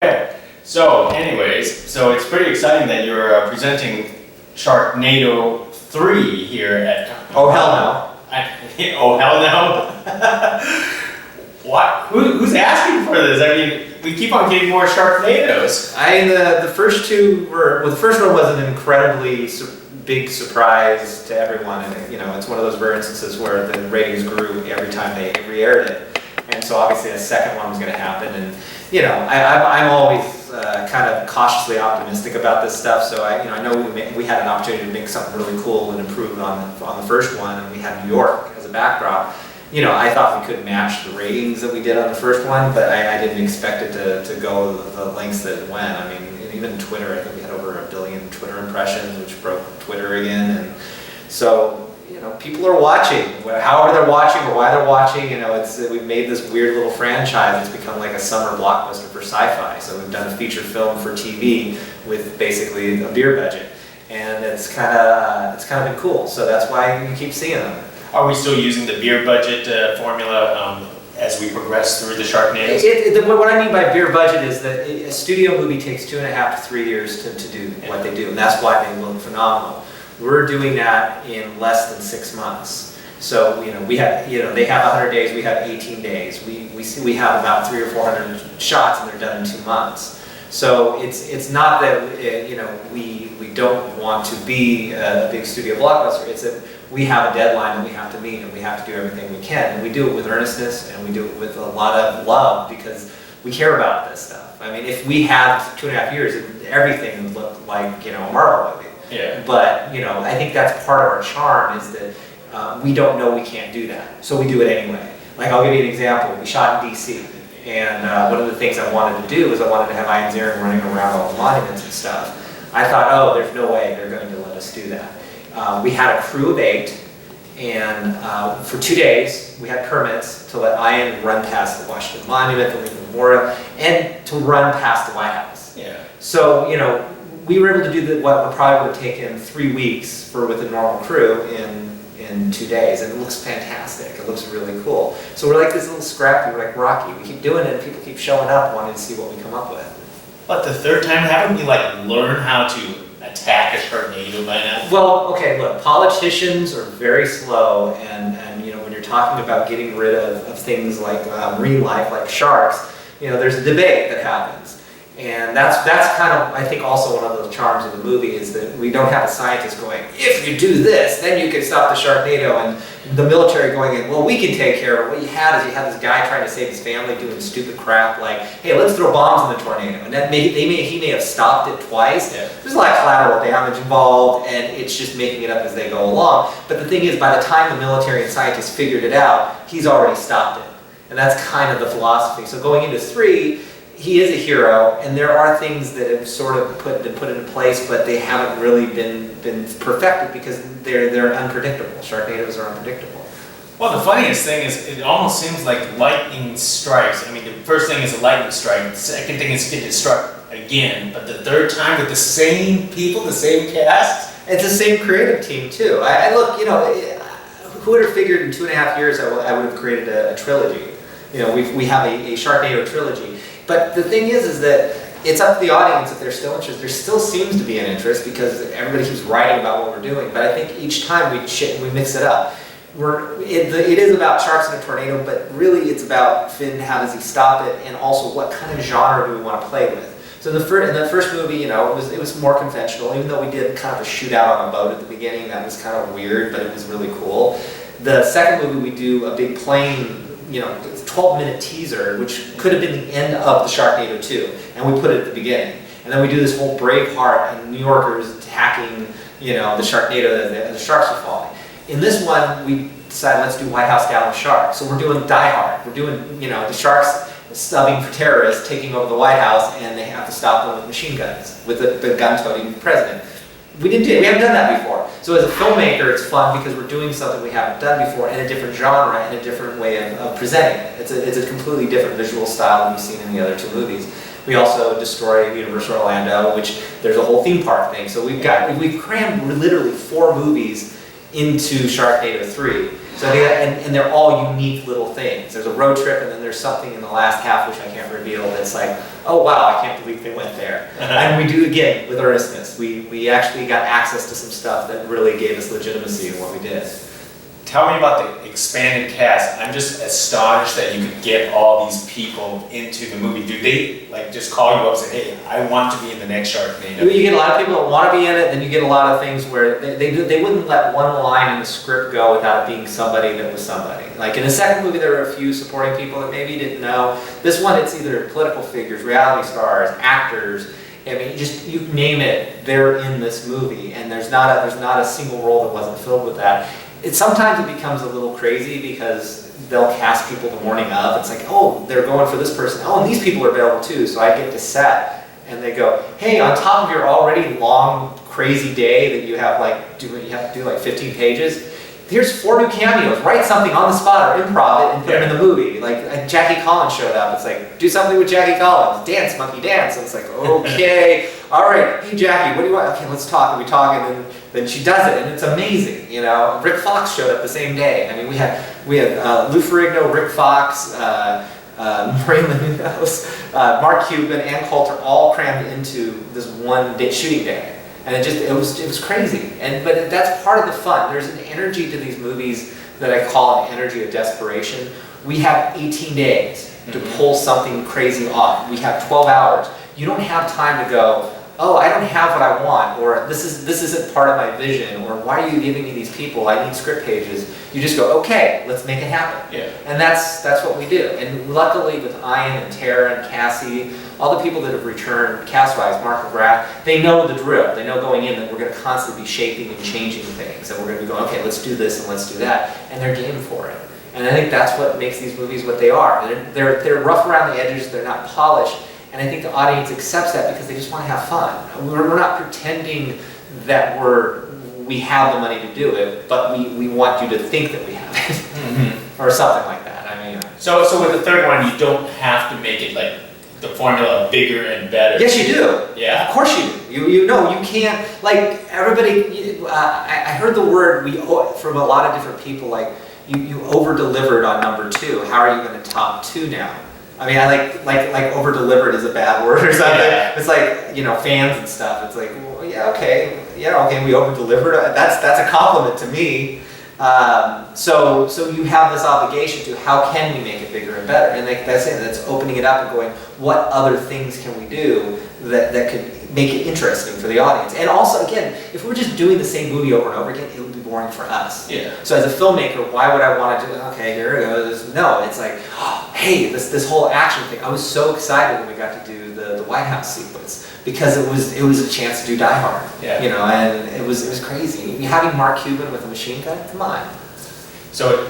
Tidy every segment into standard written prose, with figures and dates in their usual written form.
Okay, so anyways, so it's pretty exciting that you're presenting Sharknado 3 here at... Oh hell no. Oh hell no? What? Who's asking for this? I mean, we keep on getting more Sharknados. The first two were, well, the first one was an incredibly big surprise to everyone, and it's one of those rare instances where the ratings grew every time they re-aired it, and so obviously a second one was going to happen, and I'm always kind of cautiously optimistic about this stuff, so I know we had an opportunity to make something really cool and improve on the first one, and we had New York as a backdrop. I thought we could match the ratings that we did on the first one, but I didn't expect it to go the lengths that it went. I mean, even Twitter, I think we had over 1 billion Twitter impressions, which broke Twitter again, and so, people are watching. However they're watching or why they're watching, we've made this weird little franchise. It's become like a summer blockbuster for SyFy. So we've done a feature film for TV with basically a beer budget, and it's kind of been cool. So that's why you keep seeing them. Are we still using the beer budget formula as we progress through the Sharknados? What I mean by beer budget is that a studio movie takes 2.5 to 3 years to do what they do, and that's why they look phenomenal. We're doing that in less than 6 months. So we have they have 100 days, we have 18 days. We have about 300 or 400 shots, and they're done in 2 months. So it's not that we don't want to be a big studio blockbuster. It's that we have a deadline that we have to meet, and we have to do everything we can, and we do it with earnestness, and we do it with a lot of love because we care about this stuff. I mean, if we had 2.5 years, everything would look like a Marvel movie. Yeah. But I think that's part of our charm is that we don't know we can't do that, so we do it anyway. Like, I'll give you an example. We shot in DC, and one of the things I wanted to do was I wanted to have Ian Ziering running around all the monuments and stuff. I thought, oh, there's no way they're going to let us do that. We had a crew of 8, and for 2 days we had permits to let Ian run past the Washington Monument, the Lincoln Memorial, and to run past the White House. Yeah. So we were able to do what probably would have taken 3 weeks with a normal crew in 2 days, and it looks fantastic. It looks really cool. So we're like this little scrappy, we're like Rocky. We keep doing it, and people keep showing up wanting to see what we come up with. But the third time, haven't we learned how to attack a Sharknado by now? Well, okay, look, politicians are very slow, and when you're talking about getting rid of things like marine life, like sharks, there's a debate that happens. And that's kind of, I think, also one of the charms of the movie is that we don't have a scientist going, if you do this, then you can stop the Sharknado, and the military going in, well, we can take care of it. What you had this guy trying to save his family doing stupid crap like, hey, let's throw bombs in the tornado. And that he may have stopped it twice. Yeah. There's a lot of collateral damage involved, and it's just making it up as they go along. But the thing is, by the time the military and scientists figured it out, he's already stopped it. And that's kind of the philosophy. So going into 3, he is a hero, and there are things that have sort of been put into place, but they haven't really been perfected because they're unpredictable. Sharknadoes are unpredictable. Well, the funniest thing is it almost seems like lightning strikes. I mean, the first thing is a lightning strike. The second thing is getting struck again, but the third time with the same people, the same cast. It's the same creative team too. I look, who would have figured in 2.5 years I would have created a trilogy? We have a Sharknado trilogy. But the thing is that it's up to the audience if they're still interested. There still seems to be an interest because everybody keeps writing about what we're doing. But I think each time we mix it up. It is about sharks in a tornado, but really it's about Finn, how does he stop it, and also what kind of genre do we want to play with. So in the first movie, it was more conventional, even though we did kind of a shootout on a boat at the beginning. That was kind of weird, but it was really cool. The second movie, we do a big plane, 12-minute teaser, which could have been the end of the Sharknado 2, and we put it at the beginning. And then we do this whole Braveheart and New Yorkers attacking, the Sharknado as the sharks are falling. In this one, we decided let's do White House Down with Sharks. So we're doing Die Hard. We're doing, the sharks stubbing for terrorists taking over the White House, and they have to stop them with machine guns, with the gun-toting president. We haven't done that before. So as a filmmaker, it's fun because we're doing something we haven't done before in a different genre, in a different way of presenting it. It's a completely different visual style than you've seen in the other 2 movies. We also destroy Universal Orlando, which there's a whole theme park thing. So we've crammed literally 4 movies into Sharknado 3. So and they're all unique little things. There's a road trip, and then there's something in the last half which I can't reveal that's like, oh wow, I can't believe they went there. And we do again with earnestness. We actually got access to some stuff that really gave us legitimacy in what we did. Tell me about the expanded cast. I'm just astonished that you could get all these people into the movie. Do they like just call you up and say, hey, I want to be in the next Sharknado? You get a lot of people that want to be in it, then you get a lot of things where they wouldn't let one line in the script go without it being somebody that was somebody. Like in the second movie, there were a few supporting people that maybe you didn't know. This one, it's either political figures, reality stars, actors. I mean, just you name it, they're in this movie, and there's not a single role that wasn't filled with that. Sometimes it becomes a little crazy because they'll cast people the morning of. It's like, oh, they're going for this person. Oh, and these people are available too. So I get to set, and they go, hey, on top of your already long, crazy day that you have you have to do like 15 pages, here's 4 new cameos. Write something on the spot or improv it and put it in the movie. Like Jackie Collins showed up. It's like, do something with Jackie Collins. Dance, monkey, dance. And it's like, okay, all right, hey Jackie, what do you want? Okay, let's talk. And we talk, and then she does it, and it's amazing. You know, Rick Fox showed up the same day. I mean, we had Lou Ferrigno, Rick Fox, Marie Menounos, Mark Cuban, and Coulter all crammed into this one day, shooting day. And it was crazy. But that's part of the fun. There's an energy to these movies that I call an energy of desperation. We have 18 days to pull something crazy off. We have 12 hours. You don't have time to go, oh, I don't have what I want, or this isn't part of my vision, or why are you giving me these people? I need script pages. You just go, okay, let's make it happen. Yeah. And that's what we do. And luckily with Ian and Tara and Cassie, all the people that have returned cast-wise, Mark McGrath, they know the drill. They know going in that we're going to constantly be shaping and changing things, and we're going to be going, okay, let's do this and let's do that, and they're game for it. And I think that's what makes these movies what they are. They're rough around the edges. They're not polished. And I think the audience accepts that because they just want to have fun. We're not pretending that we have the money to do it, but we want you to think that we have it, or something like that. I mean, so with the third one, you don't have to make it like the formula bigger and better. yes, you do. Yeah. Of course you do. You know you can't like everybody. I heard the word from a lot of different people like you over delivered on number 2. How are you going to top 2 now? I mean, I like over-delivered is a bad word or something. Yeah. It's like, you know, fans and stuff. It's like, well, yeah, okay, we over-delivered. That's a compliment to me. So you have this obligation to how can we make it bigger and better? And that's it. That's opening it up and going, what other things can we do that could make it interesting for the audience? And also, again, if we're just doing the same movie over and over again, it would be boring for us. Yeah. So as a filmmaker, why would I want to do? Okay, here it goes. No, it's like, oh, hey, this whole action thing. I was so excited when we got to do the White House sequence because it was a chance to do Die Hard. Yeah. You know, and it was crazy. Having Mark Cuban with a machine gun, come on. So,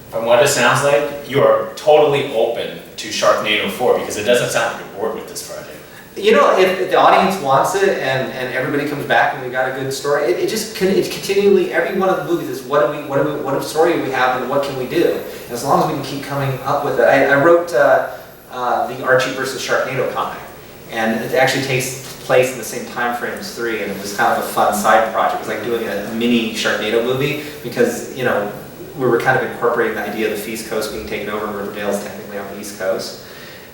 from what it sounds like, you are totally open to Sharknado 4 because it doesn't sound like you're bored with this project. You know, if the audience wants it and everybody comes back and we got a good story, it's continually, every one of the movies is what story do we have and what can we do? And as long as we can keep coming up with it. I wrote the Archie versus Sharknado comic, and it actually takes place in the same time frame as 3, and it was kind of a fun side project. It was like doing a mini Sharknado movie because, you know, we were kind of incorporating the idea of the East Coast being taken over, and Riverdale's technically on the East Coast.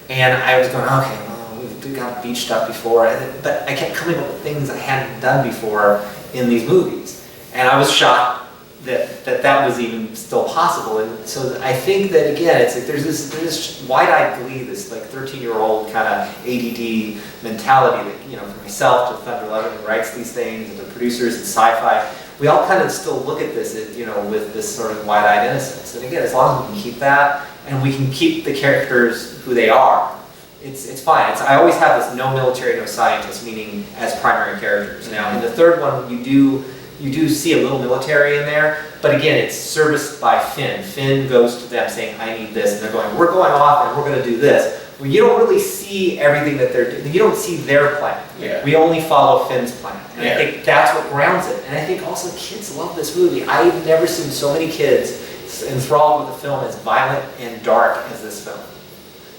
And I was going, okay, well, we've got beach stuff before, but I kept coming up with things I hadn't done before in these movies. And I was shocked that was even still possible. And so I think that, again, it's like there's this wide-eyed glee, this like 13-year-old kind of ADD mentality that, you know, from myself to Thunder Levin who writes these things, and the producers and SyFy, we all kind of still look at this, you know, with this sort of wide-eyed innocence. And again, as long as we can keep that, and we can keep the characters who they are, it's fine. I always have this no military, no scientist, meaning as primary characters. Now, in the third one, you do see a little military in there, but again, it's serviced by Finn. Finn goes to them saying, I need this, and they're going, we're going off and we're going to do this. Well, you don't really see everything that they're doing. You don't see their plan. Yeah. We only follow Finn's plan. And Yeah. I think that's what grounds it. And I think also kids love this movie. I've never seen so many kids enthralled with a film as violent and dark as this film.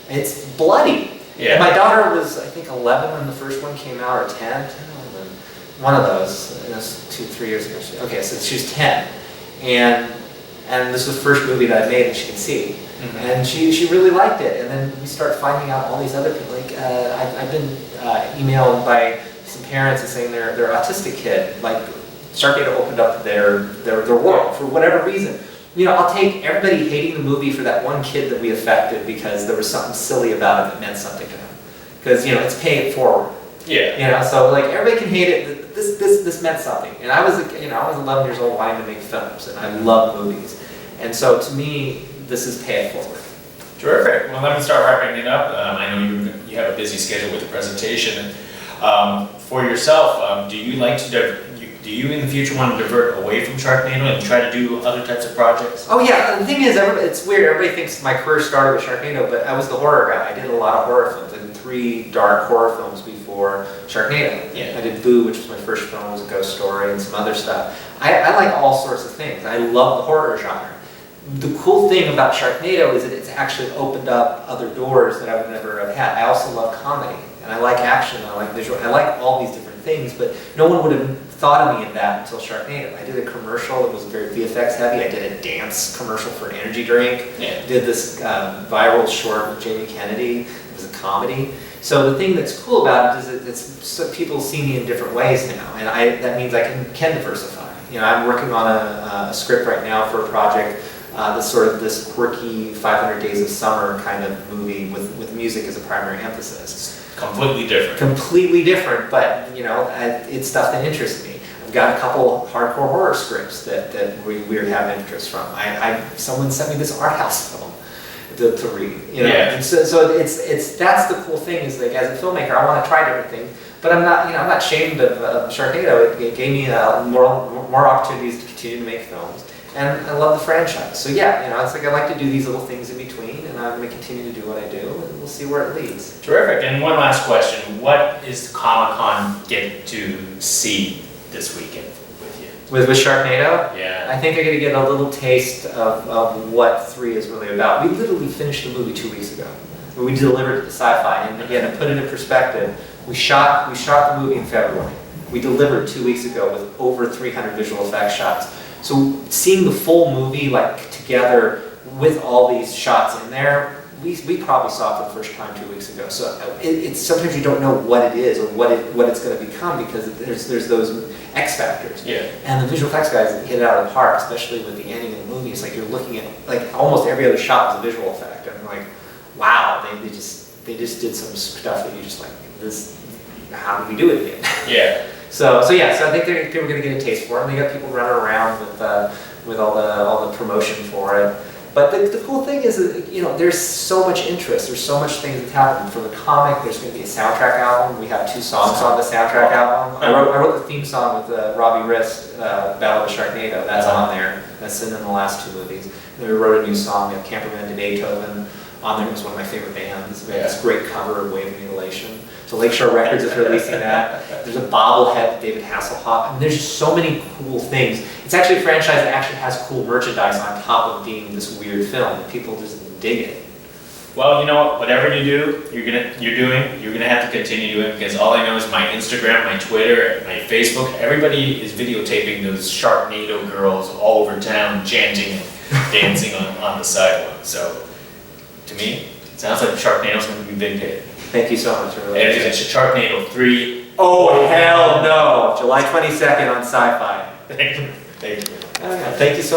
It's bloody. Yeah. And my daughter was, I think, 11 when the first one came out, or 10, 10 11. One of those. It was 2-3 years ago. Okay, so she was 10. And and this was the first movie that I made that she can see. And she really liked it, and then we start finding out all these other people. Like I've been emailed by some parents and saying their autistic kid, like Sharknado opened up their world for whatever reason. You know, I'll take everybody hating the movie for that one kid that we affected because there was something silly about it that meant something to him. Because, you know, it's paying it forward. Yeah. You know, so like everybody can hate it. This meant something. And I was 11 years old wanting to make films, and I love movies. And so to me, this is pay it forward. Terrific. Well, let me start wrapping it up. I know you have a busy schedule with the presentation. For yourself, do you like to do you in the future want to divert away from Sharknado and try to do other types of projects? Oh yeah, the thing is, it's weird. Everybody thinks my career started with Sharknado, but I was the horror guy. I did a lot of horror films. I did 3 dark horror films before Sharknado. Yeah. I did Boo, which was my first film, was a ghost story, and some other stuff. I like all sorts of things. I love the horror genre. The cool thing about Sharknado is that it's actually opened up other doors that I would never have had. I also love comedy, and I like action, I like visual, I like all these different things, but no one would have thought of me in that until Sharknado. I did a commercial that was very VFX heavy. I did a dance commercial for an energy drink. Yeah. Did this viral short with Jamie Kennedy. It was a comedy. So the thing that's cool about it is that so people see me in different ways now, and that means I can diversify. You know, I'm working on a script right now for a project that's sort of this quirky 500 Days of Summer kind of movie with music as a primary emphasis. Completely different. Completely different, but you know, it's stuff that interests me. I've got a couple hardcore horror scripts that we have interest from. Someone sent me this art house film to read. You know, yeah. And so it's that's the cool thing is like as a filmmaker, I want to try different things, but I'm not ashamed of Sharknado. It gave me more opportunities to continue to make films. And I love the franchise. So yeah, you know, it's like I like to do these little things in between, and I'm going to continue to do what I do, and we'll see where it leads. Terrific. And one last question. What is the Comic-Con get to see this weekend with you? With Sharknado? Yeah. I think I'm going to get a little taste of what 3 is really about. We literally finished the movie 2 weeks ago. We delivered it to SyFy, and again, to put it in perspective, we shot the movie in February. We delivered 2 weeks ago with over 300 visual effects shots. So seeing the full movie like together with all these shots in there, we probably saw it for the first time 2 weeks ago. So it's sometimes you don't know what it is or what it's going to become because there's those X factors. Yeah. And the visual effects guys hit it out of the park, especially with the ending of the movie. It's like you're looking at like almost every other shot was a visual effect. And I'm like, wow, they just did some stuff that you just like this. How did we do it again? Yeah. So I think people are going to get a taste for it, and they got people running around with all the promotion for it. But the cool thing is that, you know, there's so much interest, there's so much things that's happening. For the comic, there's going to be a soundtrack album. We have 2 songs on the soundtrack album. I wrote the theme song with Robbie Rist, Battle of the Sharknado. That's on there. That's in the last 2 movies. And then we wrote a new song. We have Camperman to Beethoven on there. It was one of my favorite bands. We have this great cover of Wave of Mutilation. So Lakeshore Records is releasing that. There's a bobblehead, David Hasselhoff. I mean, there's just so many cool things. It's actually a franchise that actually has cool merchandise on top of being this weird film. People just dig it. Well, you know what? Whatever you do, you're gonna have to continue doing because all I know is my Instagram, my Twitter, my Facebook. Everybody is videotaping those Sharknado girls all over town chanting and dancing on the sidewalk. So, to me, it sounds like Sharknado's going to be a big hit. Thank you so much. And it's Sharknado 3. Oh, hell no! July 22nd on SyFy. Thank you. Thank you so much.